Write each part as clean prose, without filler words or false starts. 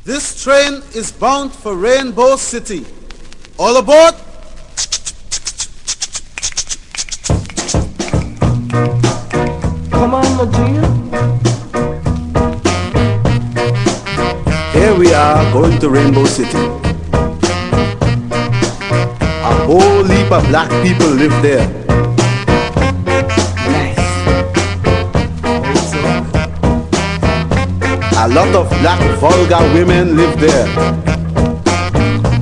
This train is bound for Rainbow City. All aboard! Come on, my dear. Here we are going to Rainbow City. A whole heap of black people live there. Nice. A lot of black vulgar women live there.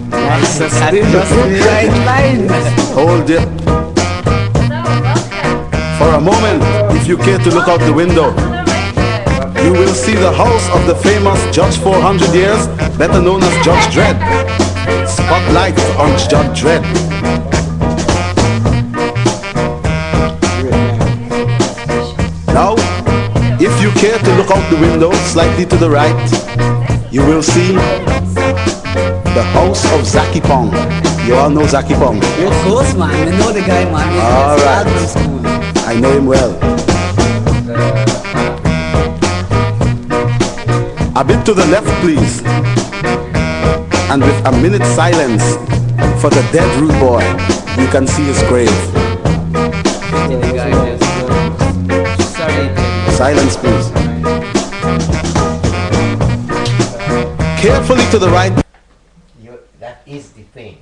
Nice. Just And stay just put. the right line. Hold it. For a moment, if you care to look out the window, you will see the house of the famous Judge 400 years, better known as Judge Dredd. Spotlight on Judge Dredd. Now, if you care to look out the window slightly to the right, you will see the house of Zaki Pong. You all know Zaki Pong. Of course, man. I know the guy, man. He's All right. in school. I know him well. A bit to the left, please. And with a minute's silence for the dead rude boy, you can see his grave. The guy just sorry. Silence, please. Carefully to the right. That is the thing.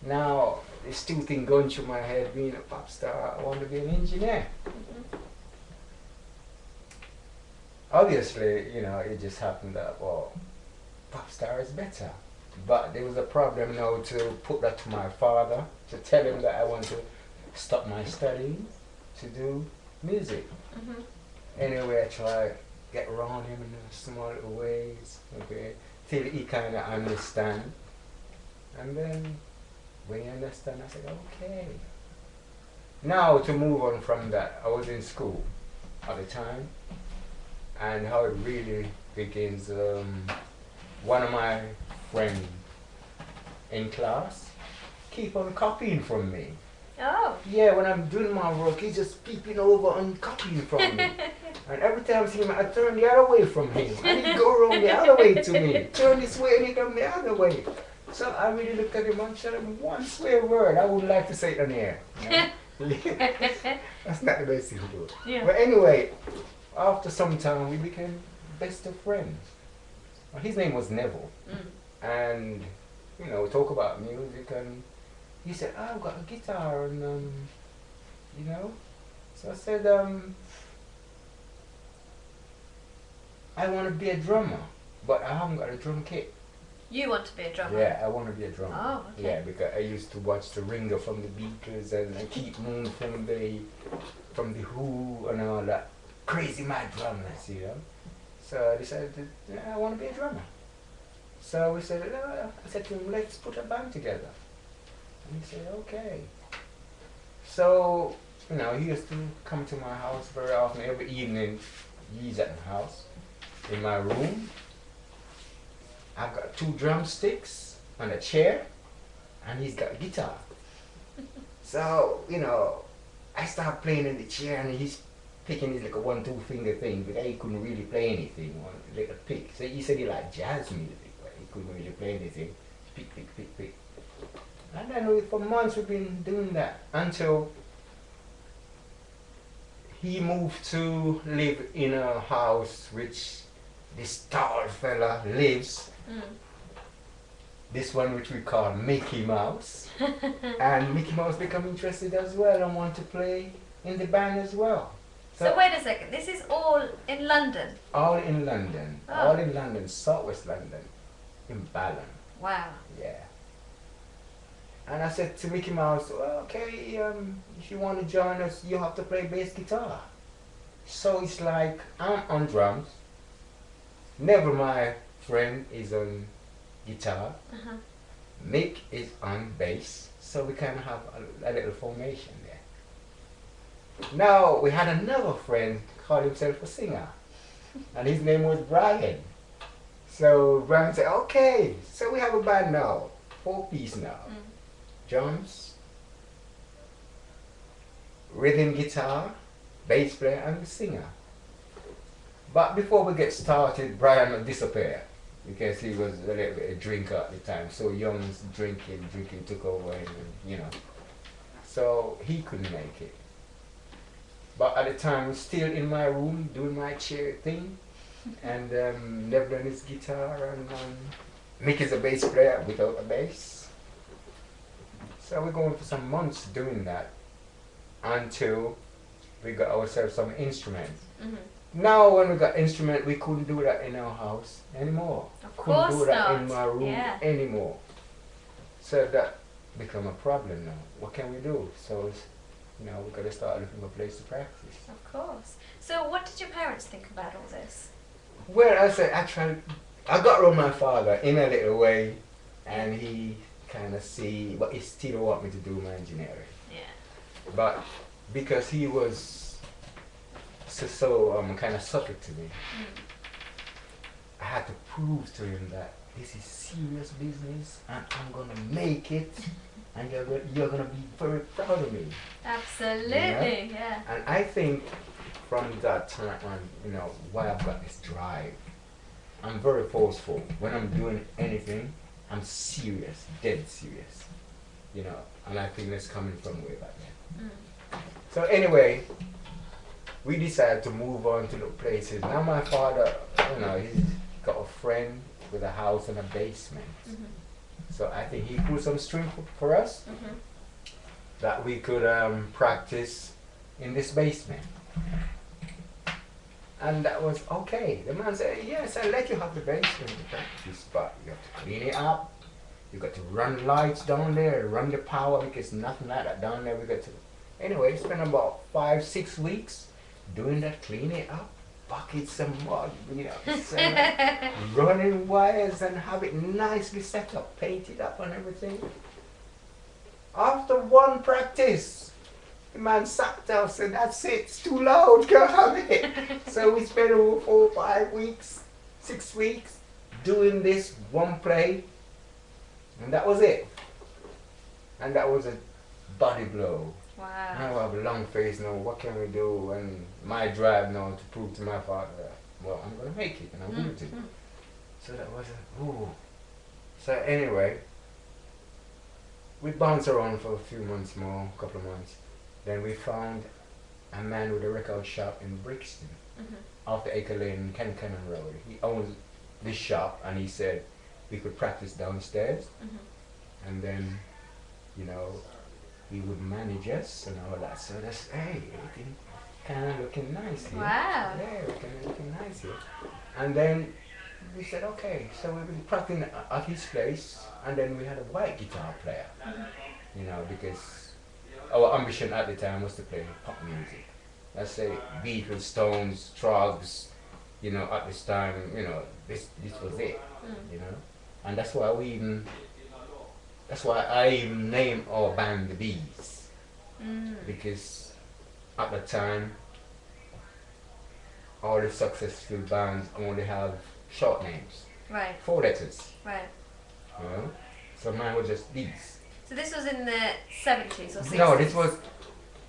Now, there's two things going through my head. Being a pop star, I want to be an engineer. Obviously, you know, it just happened that, well, pop star is better. But there was a problem now to put that to my father, to tell him that I want to stop my studying to do music. Anyway, I try to get around him in small little ways, okay, till he kind of understand. And then, when he understand, I said, okay. Now, to move on from that, I was in school at the time, and how it really begins, one of my friends in class keep on copying from me. Oh. Yeah, when I'm doing my work, he's just peeping over and copying from me. And every time I see him, I turn the other way from him. And he go around the other way to me. Turn this way and he come the other way. So I really looked at him and said him one swear word. I would like to say it on air. You know? That's not the best thing to do. Yeah. But anyway, after some time, we became best of friends. His name was Neville. And, you know, we talk about music, and he said, oh, I've got a guitar, and, you know. So I said, I want to be a drummer, but I haven't got a drum kit. You want to be a drummer? Yeah, I want to be a drummer. Oh, okay. Yeah, because I used to watch the Ringer from the Beatles and Keith Moon from the Who and all that crazy mad drummers, you know. So I decided, I want to be a drummer. So we said, I said to him, let's put a band together. And he said, okay. So, you know, he used to come to my house very often. Every evening, he's at my house, in my room. I've got 2 drumsticks and a chair, and he's got a guitar. So, you know, I start playing in the chair, and he's picking his like a 1-2 finger thing, because he couldn't really play anything, one little pick. So he said he liked jazz music, but he couldn't really play anything. Pick, pick, pick, pick. And then for months we've been doing that until he moved to live in a house which this tall fella lives. This one which we call Mickey Mouse. And Mickey Mouse become interested as well and want to play in the band as well. So wait a second, this is all in London? All in London. Oh. All in London, southwest London. In Ballon. Wow. Yeah. And I said to Mickey Mouse, well, okay, if you want to join us, you have to play bass guitar. So it's like, I'm on drums. Never my friend is on guitar. Mick is on bass. So we kind of have a little formation there. Now, we had another friend called himself a singer. And his name was Brian. So Brian said, okay, so we have a band now. 4-piece now. Drums, rhythm guitar, bass player, and the singer. But before we get started, Brian disappeared. because he was a little bit of drinker at the time. So young, drinking took over, and you know. So he couldn't make it. But at the time, I was still in my room doing my chair thing, and never done his guitar, and Mick is a bass player without a bass. So we're going for some months doing that until we got ourselves some instruments. Now when we got instrument, we couldn't do that in our house anymore. Of Couldn't course do that not. in my room Yeah. anymore. So that become a problem now. What can we do? So you know, we got to start looking for a place to practice. Of course. So what did your parents think about all this? Well, I said I got around my father in a little way, and he kind of see, but he still want me to do my engineering. Yeah. But because he was so kind of subtle to me, I had to prove to him that this is serious business, and I'm gonna make it, and you're gonna be very proud of me. Absolutely, yeah. And I think from that time on, you know, why I've got this drive. I'm very forceful. When I'm doing anything, I'm serious, dead serious. You know, and I think that's coming from way back then. So anyway, we decided to move on to the places. Now my father, you know, he's got a friend with a house and a basement. So I think he put some string for us that we could practice in this basement. And that was okay. The man said, yes, I'll let you have the basement to practice, but you have to clean it up. You got to run lights down there, run the power, because nothing like that down there. We got to, anyway, spend about 5-6 weeks doing that, cleaning it up, buckets and mud, you know, cement, running wires and have it nicely set up, painted up and everything. After one practice, the man sat down and said, that's it, it's too loud, can't have it. So we spent over 4, 5 weeks, 6 weeks doing this one play, and that was it. And that was a body blow. Wow. Now I have a long face now, what can we do? And my drive now to prove to my father that, well, I'm going to make it, and I'm going to. So that was ooh. So anyway, we bounced around for a few months more, a couple of months. Then we found a man with a record shop in Brixton, off the Acre Lane, Cannon Road. He owns this shop, and he said we could practice downstairs, and then, you know, he would manage us and all that. So that's, hey, everything kind of looking nice here. Wow. Yeah, everything looking nice here. And then we said, okay, so we've been practicing at his place, and then we had a white guitar player, you know, because our ambition at the time was to play pop music. Let's say Beatles, Stones, Trogs, you know, at this time, you know, this was it, you know. And that's why I even named our band the Bees, because at the time, all the successful bands only have short names, Right, 4 letters, right. you know. So mine was just Bees. So this was in the 70s or 60s? No, this was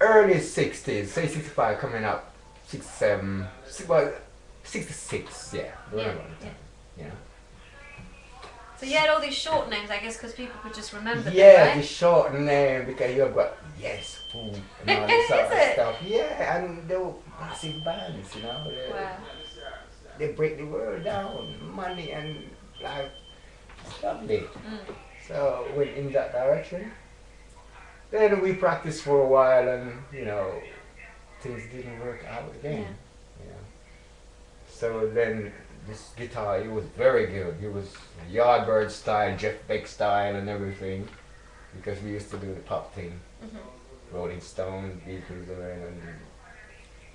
early 60s, say 65 coming up, 67, well, 66, yeah, around that time, you know. So you had all these short names, I guess, because people could just remember Yeah, them, the right? short name, because you've got Yes, Food, and all this sort of Is it? stuff. Yeah, and they were massive bands, you know. Wow. They break the world down, money and life. It's lovely. So went in that direction. Then we practiced for a while, and you know, things didn't work out again. You know. So then this guitar, it was very good. It was Yardbird style, Jeff Beck style, and everything, because we used to do the pop thing, Rolling Stones, Beatles, and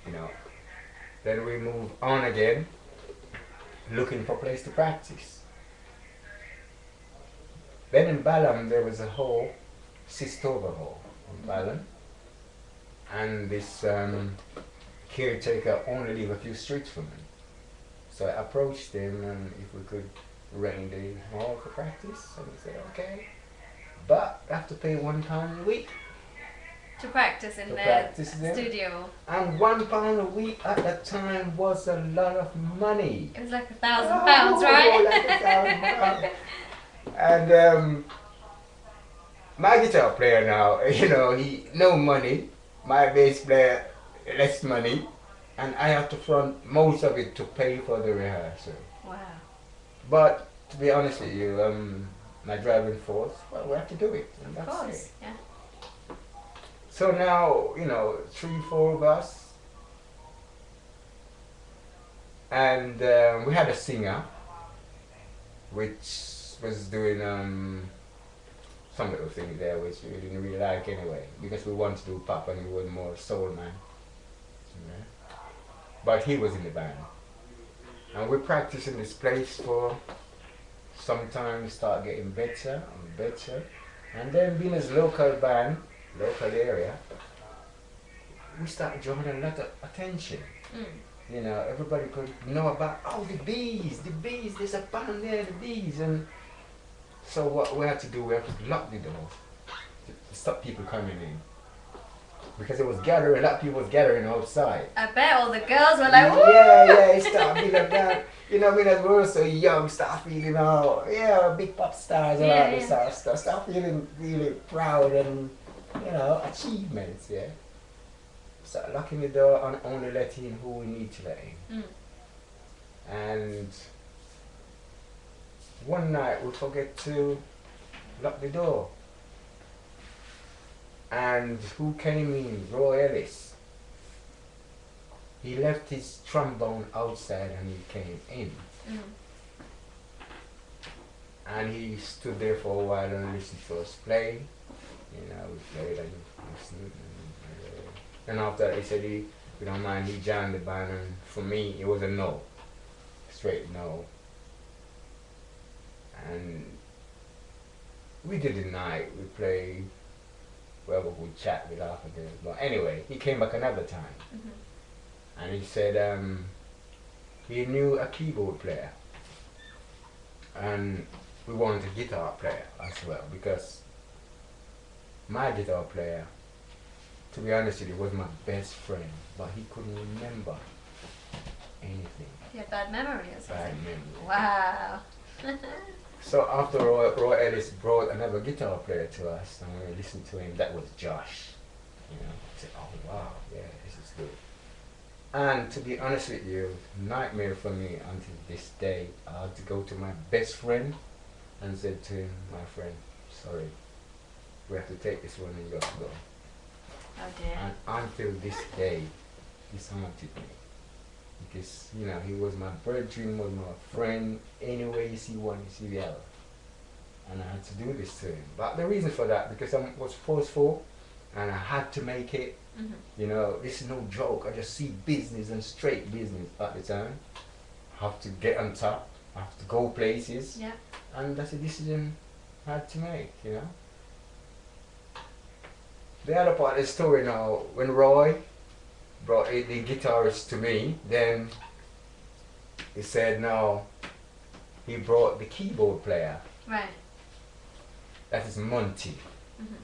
you know. Then we moved on again, looking for a place to practice. Then in Balham there was a hall, Sistover Hall in Balham, and this caretaker only lived a few streets from me. So I approached him and if we could rent the hall for practice, and he said okay, but I have to pay £1 a week. To practice in To their practice there. studio. And £1 a week at that time was a lot of money. It was like £1,000, Oh, right? like £1,000. And my guitar player now, you know, he no money. My bass player less money, and I have to front most of it to pay for the rehearsal. Wow. But to be honest with you, my driving force, well, we have to do it, and Of that's course, it. yeah. So now, you know, 3-4 of us, and we had a singer, which was doing some little things there, which we didn't really like anyway, because we wanted to do pop and he was more soul man. Yeah. But he was in the band, and we practiced in this place for sometimes start getting better and better, and then being as local band, local area, we started drawing a lot of attention. Mm. You know, everybody could know about, oh, the bees, there's a band there, the bees. And so what we had to do, we had to lock the door to stop people coming in. Because it was gathering, a lot of people was gathering outside. I bet all the girls were like, woo! Yeah, it started feeling that. You know, I mean, as we were so young, start feeling, oh, yeah, big pop stars and all this sort of stuff. Start feeling really proud and, you know, achievements, yeah. Start locking the door and only letting in who we need to let in. Mm. And one night we forget to lock the door. And who came in? Roy Ellis. He left his trombone outside and he came in. Mm. And he stood there for a while and listened to us play. You know, we played and listened. And after that he said we don't mind, he joined the band, and for me it was a no. Straight no. And we did the night, we played, well, we would chat, we laugh and things. But anyway, he came back another time. Mm-hmm. And he said he knew a keyboard player. And we wanted a guitar player as well, because my guitar player, to be honest with you, was my best friend, but he couldn't remember anything. You had bad memory or something? Bad memory. Wow. So after Roy Ellis brought another guitar player to us, and when we listened to him, that was Josh. You know, I said, oh wow, yeah, this is good. And to be honest with you, nightmare for me until this day. I had to go to my best friend and said to him, my friend, sorry, we have to take this one and you have to go. Oh dear. And until this day, he's haunted me. Because, you know, he was my brethren, was my friend. Anyway you see one, you see the other. And I had to do this to him. But the reason for that, because I was forceful and I had to make it. Mm-hmm. You know, this is no joke. I just see business and straight business at the time. I have to get on top. I have to go places. Yeah. And that's a decision I had to make, you know. The other part of the story now, when Roy brought the guitarist to me, then he said no, he brought the keyboard player. Right. That is Monty. Mm-hmm.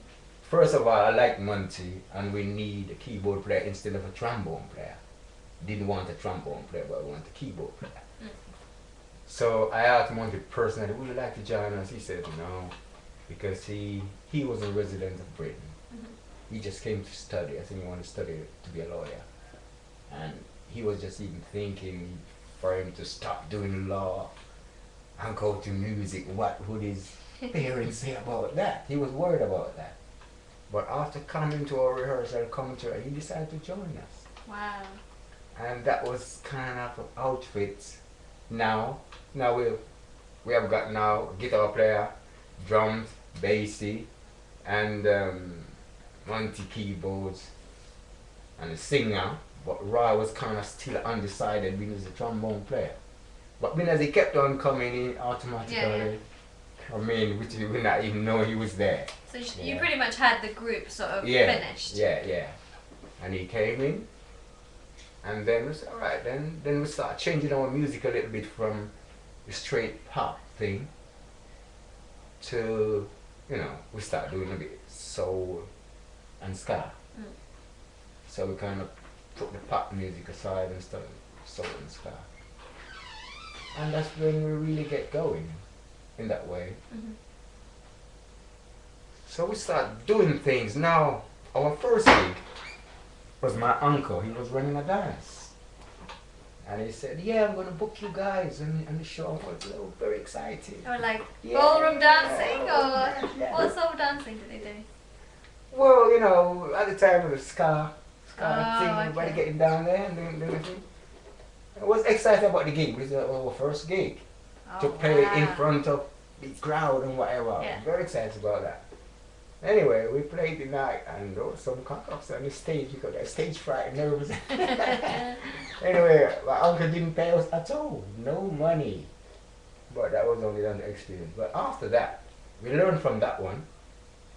First of all, I like Monty, and we need a keyboard player instead of a trombone player. Didn't want a trombone player, but I want a keyboard player. Mm. So I asked Monty personally, would you like to join us? He said no, because he was a resident of Britain. Mm-hmm. He just came to study. I think he wanted to study to be a lawyer. And he was just even thinking for him to stop doing law and go to music. What would his parents say about that? He was worried about that. But after coming to our rehearsal, he decided to join us. Wow. And that was kind of an outfit. Now we have got now a guitar player, drums, bassy, and Monty keyboards, and a singer. But Roy was kind of still undecided being as a trombone player. But being as he kept on coming in automatically, Yeah. I mean, which we would not even know he was there. So you Yeah. pretty much had the group sort of Yeah, finished. yeah. And he came in, and then we said, all right, then we started changing our music a little bit from the straight pop thing to, you know, we started doing a bit soul and ska. So we kind of put the pop music aside and started soul and ska. And that's when we really get going in that way. Mhm. So we start doing things. Now, our first gig was my uncle. He was running a dance. And he said, yeah, I'm going to book you guys on the show. I was very excited. Or like Yeah. ballroom dancing, or Yeah. what sort of dancing did they do? Well, you know, at the time it was ska Oh, thing, everybody okay. getting down there and doing the thing. I was excited about the gig. It was our first gig to Oh, play in wow. front of the crowd and whatever. Yeah. Very excited about that. Anyway, we played the night and there was some cock-ups on the stage because I stage fright and nervous. Anyway, my uncle didn't pay us at all. No money. But that was only on the experience. But after that, we learned from that one.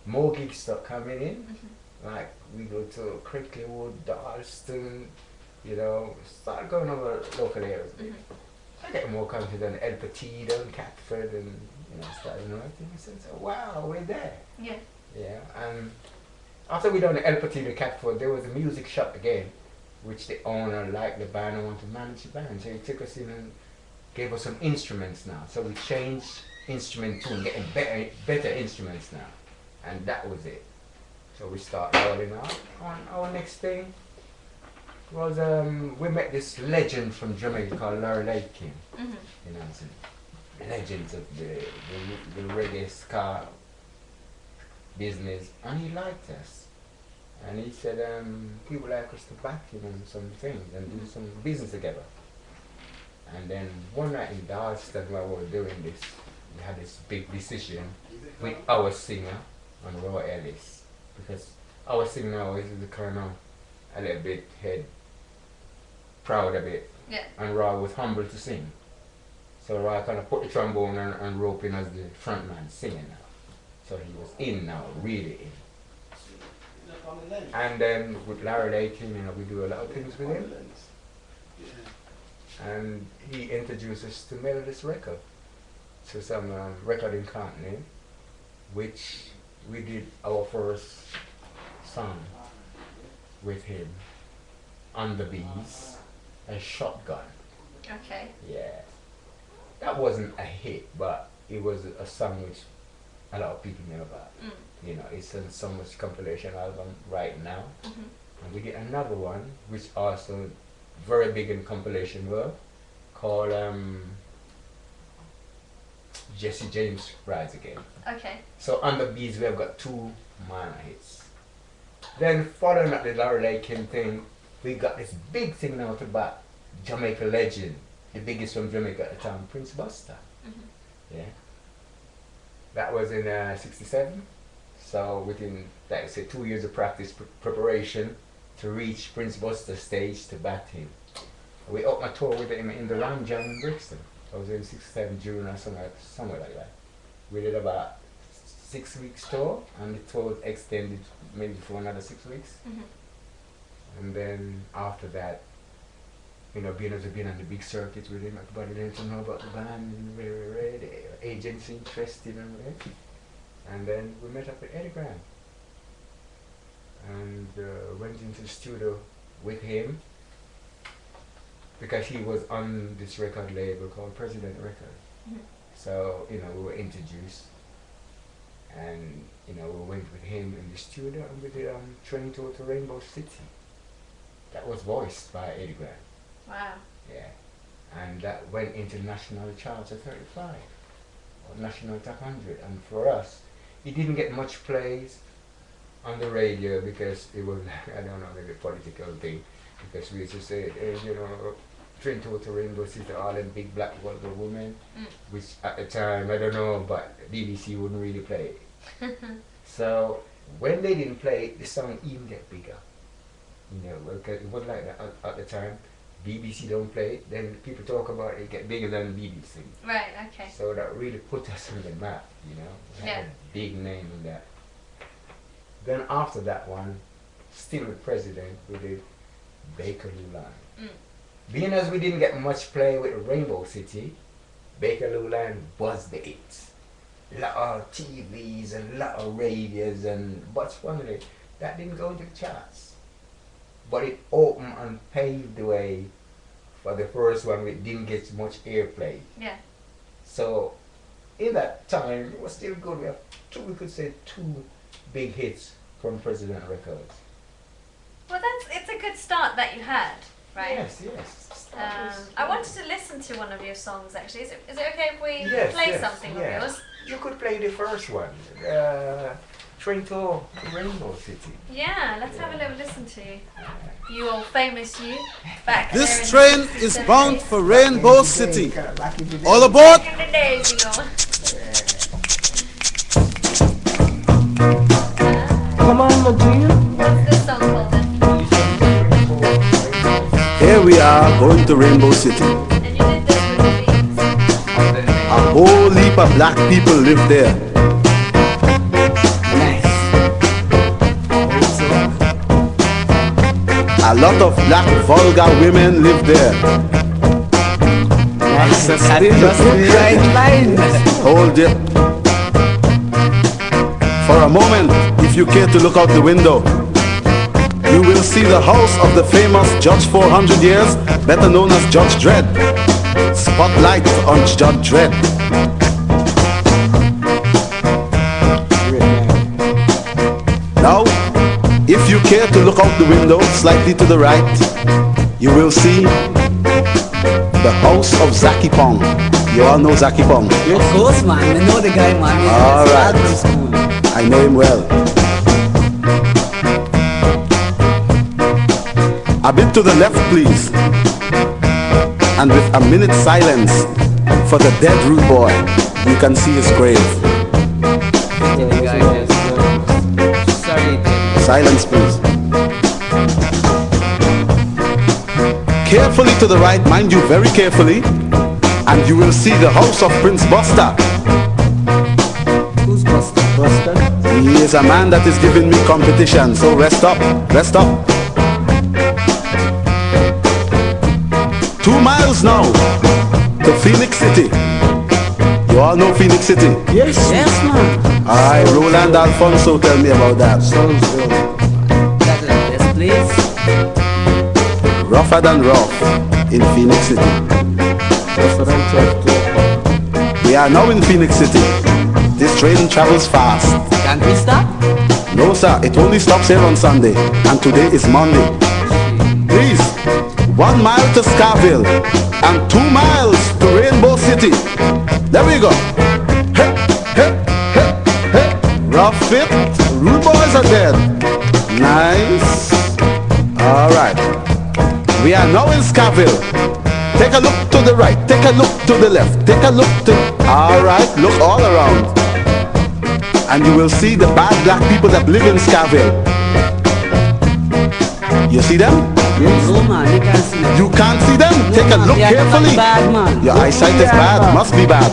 More gigs start coming in. Mhm. Like we go to Cricklewood, Darlston, you know, start going over local areas. Mhm. I get more confident El Petito and Catford and started knowing things and so wow, we're there. Yeah. Yeah. And after we done the El Petito Catford, there was a music shop again, which the owner liked the band and wanted to manage the band. So he took us in and gave us some instruments now. So we changed instrument tune, getting better instruments now. And that was it. So we start rolling out. On our next thing was we met this legend from Jamaica called Larry Lakin. Mhm. You know, it's a legend of the reggae ska business, and he liked us. And he said he would like us to back him on some things and do some business together. And then one night in Darlston while we were doing this, we had this big decision with our singer and Roy Ellis, because our singer always is the kind of a little bit head proud a bit, Yeah. and Roy was humble to sing. So Roy kind of put the trombone and rope in as the front man singing now. So he was in now, really in. And then with Larry Lakin, we do a lot of things with him. And he introduced us to Melodist Record, to some recording company, which we did our first song with him, On the Bees, a Shotgun. Okay. Yeah. That wasn't a hit, but it was a song which a lot of people know about. Mm. It's on so much compilation album right now. Mhm. And we did another one, which also very big in compilation world, called Jesse James Rides Again. Okay. So on the Bees we have got 2 minor hits. Then following up the Larry Lakin thing, we got this big thing now to back Jamaica legend, the biggest from Jamaica at the time, Prince Buster. Mhm. Yeah. That was in '67. So within, like I said, 2 years of practice preparation to reach Prince Buster's stage to bat him. We opened a tour with him in the Ram Jam in Brixton. I was in '67 June or somewhere like that. We did about 6 weeks tour, and the tour was extended maybe for another 6 weeks. Mhm. And then after that, being as we've been on the big circuit with him, everybody learned to know about the band and the agents interested and everything. And then we met up with Eddie Graham and went into the studio with him because he was on this record label called President Record. Mhm. So, we were introduced and, we went with him in the studio and we did train tour to Rainbow City. That was voiced by Eddie Graham. Wow. Yeah. And that went into national charts at 35 or national top 100. And for us, it didn't get much plays on the radio because it was, I don't know, maybe a political thing. Because we used to say, train tour to Rainbow City, all them big black Wonder Women, Mm. which at the time, I don't know, but BBC wouldn't really play it. So when they didn't play it, the song even get bigger. Because it was like that at the time. BBC don't play it, then people talk about it, get bigger than BBC. Right. Okay. So that really put us on the map, We had Yeah. a big name in that. Then after that one, still with President, we did Bakerloo Line. Mm. Being as we didn't get much play with Rainbow City, Bakerloo Line was the hit. A lot of TVs and a lot of radios, but funny, that didn't go into the charts. but it opened and paved the way for the first one, which didn't get much airplay. Yeah. So in that time, it was still good. We have we could say two big hits from President Records. Well, it's a good start that you had, right? Yes, yes. I wanted to listen to one of your songs actually. Is it okay if we Yes, play yes, something of yes. yours? You could play the first one, Train to Rainbow City. Yeah, let's have a little listen to you all famous you back there in This train the is 60s, bound 70s. for Rainbow City. Back in the day. All aboard! Back in the days, you know. Come on, my G. What's this song called then? Here we are going to Rainbow City. And you did this with the beats. A whole heap of black people live there. A lot of black vulgar women live there. Hold it. For a moment, if you care to look out the window, you will see the house of the famous Judge 400 years, better known as Judge Dredd. Spotlight on Judge Dredd. Now, if you care to look out the window slightly to the right, you will see the house of Zaki Pong. You all know Zaki Pong? Of course, man. I know the guy, man. He's All right. in school. I know him well. A bit to the left, please. And with a minute's silence for the dead rude boy, you can see his grave. The guy just sorry. Silence, please. Carefully to the right, mind you, very carefully, and you will see the house of Prince Buster. Who's Buster? Buster? He is a man that is giving me competition, so rest up, rest up. 2 miles now to Phoenix City. You all know Phoenix City? Yes, man. Alright, Roland Alfonso, tell me about that. Sounds good. That's the best place. Rougher than rough in Phoenix City. That's what I'm talking to. We are now in Phoenix City. This train travels fast. Can't we stop? No sir, it only stops here on Sunday, and today is Monday. Please, 1 mile to Scarville and 2 miles to Rainbow City. There we go. Hey, hey, hey, hey. Rough it. Rude boys are dead. Nice. Alright. We are now in Scarville. Take a look to the right. Take a look to the left. Take a look to... Alright, look all around. And you will see the bad black people that live in Scarville. You see them? Yes. No, man. You can't see them. You can't see them? Take a man, look they are carefully. bad, man. Your eyesight is bad. Must be bad.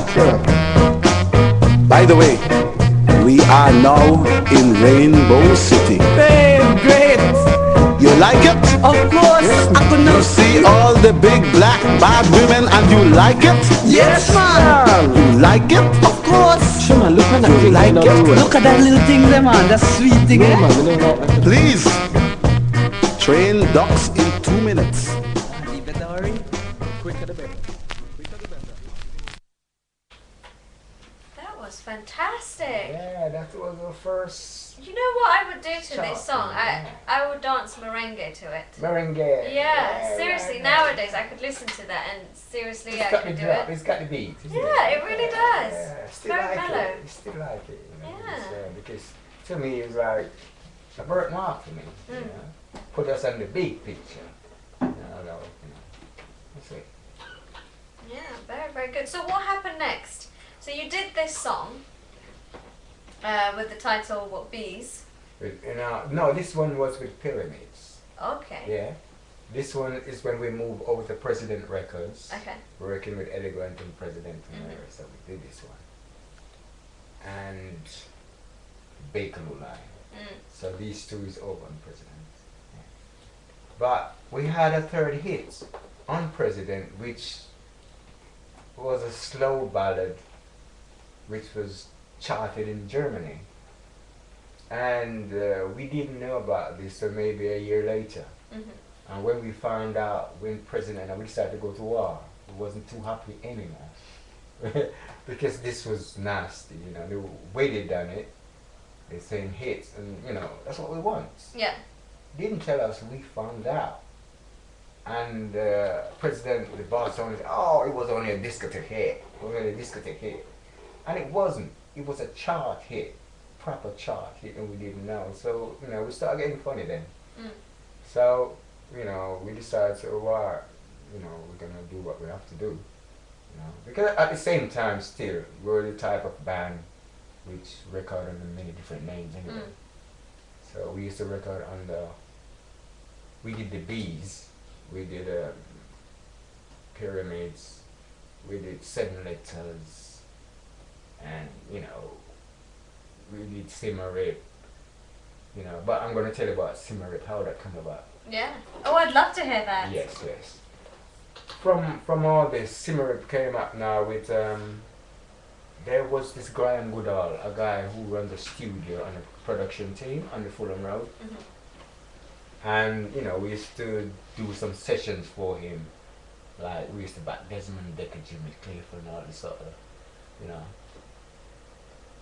By the way, we are now in Rainbow City. Hey, great. You like it? Of course. I could You not see all the big black bad women and you like it? Yes, man. You like it? Of course. Sure, man, look at that You thing. like man, it? do Look at that little thing there, man. That sweet thing, No, eh? man, we don't like that. Please. Train docks in 2 minutes. You better hurry. Quicker the better. That was fantastic. Yeah, that was the first You know what I would do to Sure. this song? I would dance merengue to it. merengue. Yeah, seriously, right. nowadays I could listen to that and seriously It's I got the could do drop, it. it's got the beat. Isn't Yeah, it really does. Yeah, still Very like mellow. it. Still like it. You know, Yeah. because to me it's like a birthmark to me. You Mm. know? Put us on the big picture. That's it. Yeah, very, very good. So what happened next? So you did this song with the title, what, Bees? No, this one was with Pyramids. Okay. Yeah. This one is when we moved over to President Records. Okay. We're working with Elegant and President and Mhm. so we did this one. And Bakerloo Line. Mm. So these two is over on President. Yeah. But we had a third hit on President, which was a slow ballad, which was charted in Germany. And we didn't know about this for maybe a year later. And when we found out, when President and we decided to go to war, we wasn't too happy anymore. Because this was nasty, you know, the way they done it, they're saying hits, and you know, that's what we want. Yeah. Didn't tell us, we found out. And President, the boss, only said, oh, it was only a discotheque hit. It was only a discotheque hit. And it wasn't. It was a chart hit, proper chart hit, and we didn't know. So, you know, we started getting funny then. So, you know, we decided, so what, you know, we're going to do what we have to do. You know, because at the same time, still, we're the type of band which record under many different names anyway. So we used to record under, we did the Bees, we did Pyramids, we did 7 Letters, and you know, we did Symarip, you know, but I'm going to tell you about Symarip, how that came about. Yeah. Oh, I'd love to hear that. Yes, yes. From all this, Symarip came up now with, there was this Graham Goodall, a guy who runs a studio and a production team on the Fulham Road. And, you know, we used to do some sessions for him. Like, we used to back Desmond Decker, Jimmy Cliff and all this sort of, you know.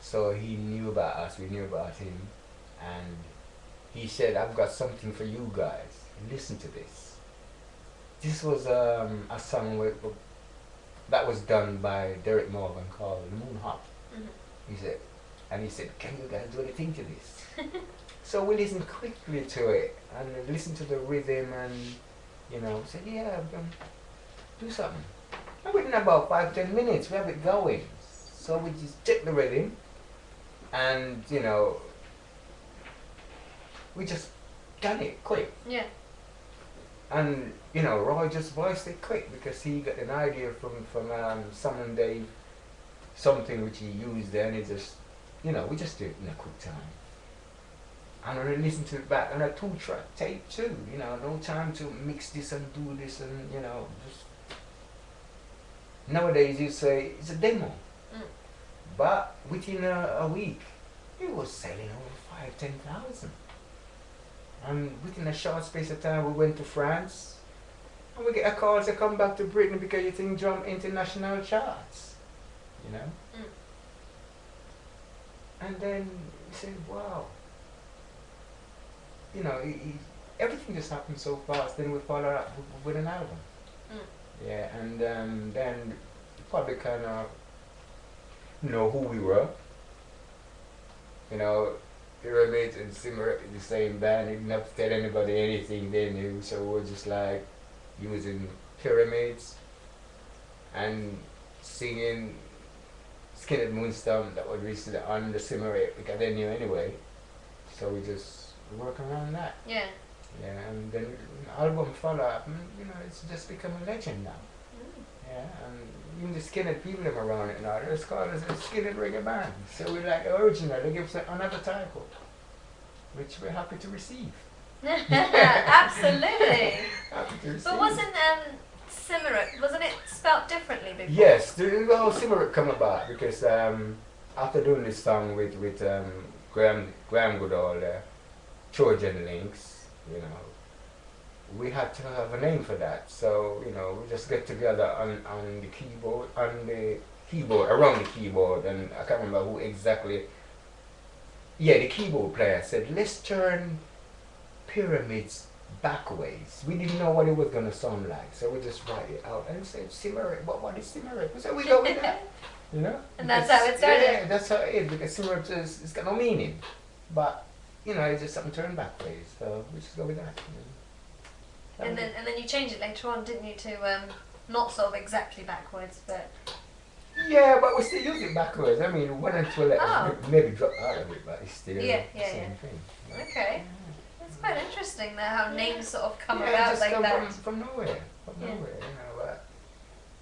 So he knew about us, we knew about him. And he said, I've got something for you guys. Listen to this. This was a song that was done by Derek Morgan called Moon Hop. He said, can you guys do anything to this? So we listened quickly to it and listened to the rhythm and, you know, said, yeah, do something. And within about 5-10 minutes, we have it going. So we just check the rhythm and, you know, we just done it quick. Yeah. And, you know, Roy just voiced it quick because he got an idea from someone Dave, something which he used there, and he just, you know, we just did it in a quick time. And when I listened to it back, and a 2-track tape too, you know, no time to mix this and do this and, you know, just. Nowadays you say, it's a demo. But within a week, it was selling over 5,000-10,000. And within a short space of time, we went to France, and we get a call to come back to Britain because you think jump international charts, you know. And then we said, wow, you know, everything just happened so fast. Then we followed up with an album. Yeah, and then probably kind of know who we were, you know. Pyramids and Symarip in the same band. They didn't have to tell anybody anything they knew, so we were just like using Pyramids and singing Skinhead Moonstorm that was recently on the Symarip because they knew anyway. So we just work around that. Yeah. Yeah, and then the album follow up, you know, it's just become a legend now. Yeah, and even the Skinhead people them around it now, it's called as a Skinhead reggae band. So we like the original, they give us another title, which we're happy to receive. Absolutely. Happy to receive. But wasn't wasn't it spelt differently before? Yes, the whole Symarip come about because after doing this song with Graham Goodall, Trojan Links, you know, we had to have a name for that. So, you know, we just get together on the keyboard, around the keyboard, and I can't remember who exactly. Yeah, the keyboard player said, let's turn Pyramids backwards. We didn't know what it was going to sound like, so we just write it out and said, Symarip, what is Symarip? So we go with that, you know? And that's how it started. Yeah, that's how it is, because Symarip it's got no meaning. But, you know, it's just something turned backwards, so we just go with that. You know? And then you changed it later on, didn't you, to not sort of exactly backwards, but. Yeah, but we still use it backwards. I mean, 1 and 2 letters maybe drop out of it, but it's still the same thing. Okay. It's quite interesting though how names sort of come it about just like come that. from nowhere. From nowhere, you know.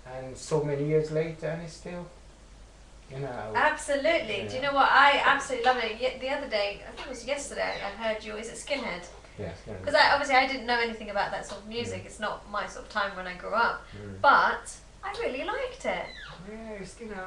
And so many years later, and it's still, you know. Absolutely. Yeah. Do you know what? I absolutely love it. The other day, I think it was yesterday, I heard you. Is it Skinhead? Yes. Because obviously I didn't know anything about that sort of music. It's not my sort of time when I grew up. But I really liked it. Yeah, it's, you know,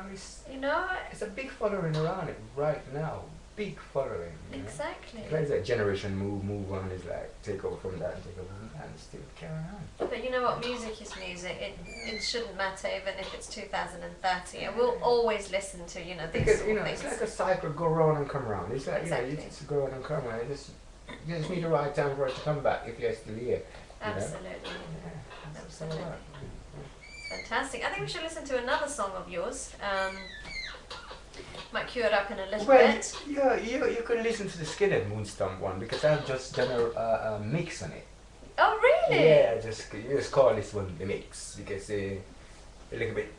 You know? it's a big following around it right now. big following. You know? Exactly. It's like that generation move on is like take over from that and take over from that and still carry on. But you know what? Music is music. It shouldn't matter even if it's 2030. And we'll always listen to, you know, these Because, sort you know, of it's things. like a cycle, go round and come round. It's like, Exactly. you know, you just go round and come round. You just need the right time for it to come back if you're still here. Absolutely. Yeah, that's all Absolutely. right. Fantastic. I think we should listen to another song of yours. Might cue it up in a little Well, bit. yeah, you could listen to the Skinhead Moonstomp one because I've just done a mix on it. Oh, really? Yeah, you just call this one the mix because a little bit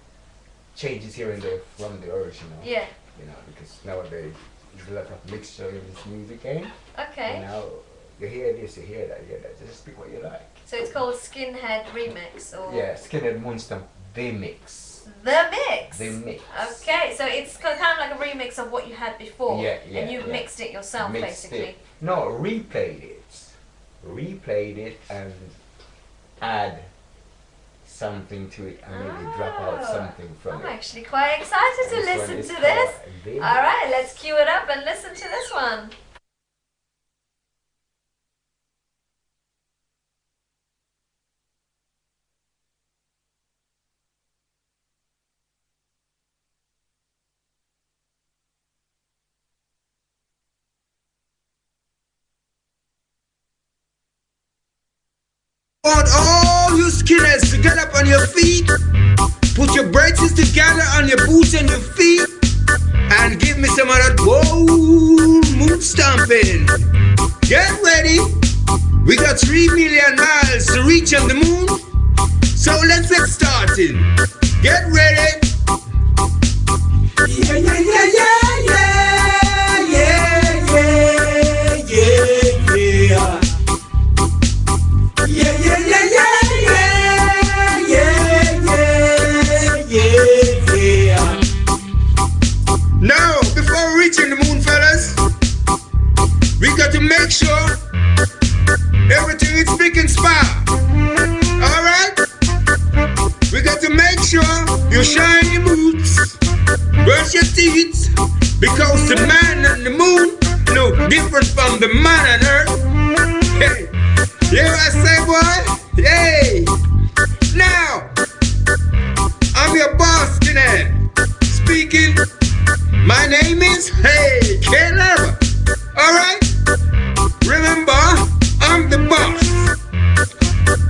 changes here and there from the original. Yeah. You know, because nowadays there's a lot of mixture in this music game. Okay. You know, you hear this, you hear that, just pick what you like. So it's called Skinhead Remix or Yeah, Skinhead Moonstomp, the mix. The Mix. The mix. Okay, so it's kind of like a remix of what you had before. Yeah, And you yeah. mixed it yourself, Mixed basically. it. No, replayed it and add something to it and maybe drop out Oh. something from I'm it. actually quite excited to This one listen is to this. called The All right, let's cue it up and listen to this one. Want all you skinheads to get up on your feet, put your braces together on your boots and your feet, and give me some of that old moon stomping. Get ready, we got 3 million miles to reach on the moon, so let's get started. Get ready. Yeah, yeah, yeah, yeah, yeah, yeah, yeah, yeah, yeah. Yeah, yeah, yeah, yeah, yeah, yeah, yeah, yeah. Now, before reaching the moon, fellas, we got to make sure everything is spick and span. Alright? We got to make sure you shine your boots, brush your teeth, because the man on the moon no different from the man on earth. Hey. Yeah, I say, boy, hey, now, I'm your boss, Skinhead, speaking, my name is, hey, Caleb, alright, remember, I'm the boss,